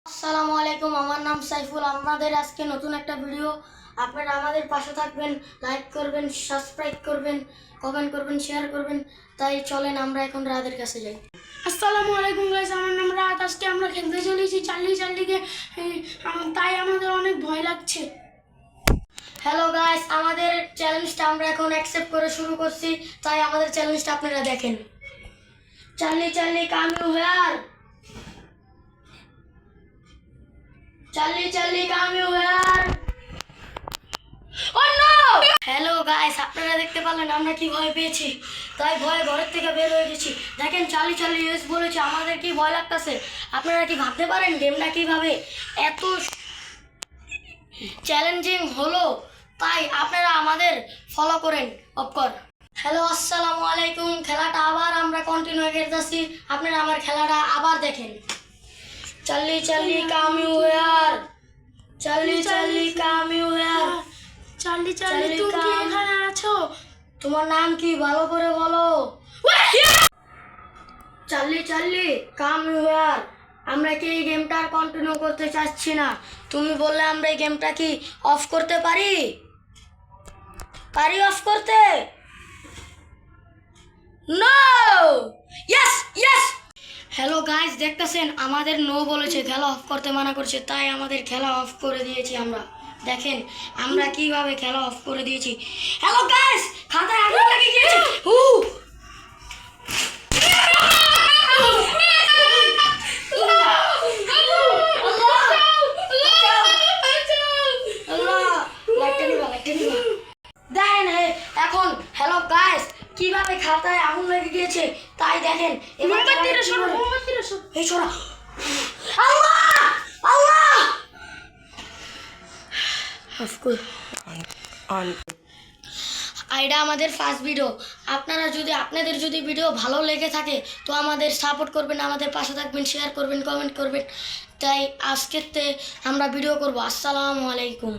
আসসালামু আলাইকুম, আমার নাম সাইফুল। আমাদের আজকে নতুন একটা ভিডিও। আপনারা আমাদের পাশে থাকবেন, লাইক করবেন, সাবস্ক্রাইব করবেন, কমেন্ট করবেন, শেয়ার করবেন। তাই চলেন আমরা এখন রাতের কাছে যাই। আসসালামু আলাইকুম গাইস, আমার নাম রাত। আজকে আমরা খেলতে চলেছি চার্লিকে। তাই আমাদের অনেক ভয় লাগছে। হ্যালো গাইস, আমাদের চ্যালেঞ্জটা আমরা এখন অ্যাকসেপ্ট করে শুরু করছি। তাই আমাদের চ্যালেঞ্জটা আপনারা দেখেন। Charlie come you here. Charlie come you here. Oh no! Hello guys, আপনারা দেখতে পারলেন আমরা কি ভয় পেয়েছি। তাই ভয়ে ঘরের থেকে বের হয়ে গেছি। দেখেন চার্লি ইয়েস বলেছে, আমাদের কি ভয় লাগতেছে। আপনারা কি ভাবতে পারেন গেমটা কিভাবে এত চ্যালেঞ্জিং হলো। তাই আপনারা আমাদের ফলো করেন অফকর। হ্যালো আসসালামু আলাইকুম। খেলাটা আবার আমরা কন্টিনিউ করতেছি। আপনারা আমার খেলাটা আবার দেখেন। Charlie come you here. Charlie come you here. Charlie তুমি কি এখানে আছো? তোমার নাম কি ভালো করে বলো। Charlie come here. আমরা কি এই গেমটা আর কন্টিনিউ করতে চাচ্ছি না। তুমি বললে আমরা এই গেমটা কি অফ করতে পারি অফ করতে? নো। ইয়েস। হ্যালো গাইস, দেখতেছেন আমাদের নো বলেছে, খেলা অফ করতে মানা করছে। তাই আমাদের খেলা অফ করে দিয়েছি আমরা। দেখেন আমরা কিভাবে খেলা অফ করে দিয়েছি। হ্যালো গাইস, খাতায় আগুন লেগে গিয়েছে। দেখেন এখন হ্যালো গাইস কিভাবে খাতায় আগুন লেগে গিয়েছে। তাই দেখেন এবার এই ছোড়া। আল্লাহ এটা আমাদের ফার্স্ট ভিডিও। আপনাদের যদি ভিডিও ভালো লেগে থাকে তো আমাদের সাপোর্ট করবেন, আমাদের পাশে থাকবেন, শেয়ার করবেন, কমেন্ট করবেন। তাই আজকের আমরা ভিডিও করব। আসসালামু আলাইকুম।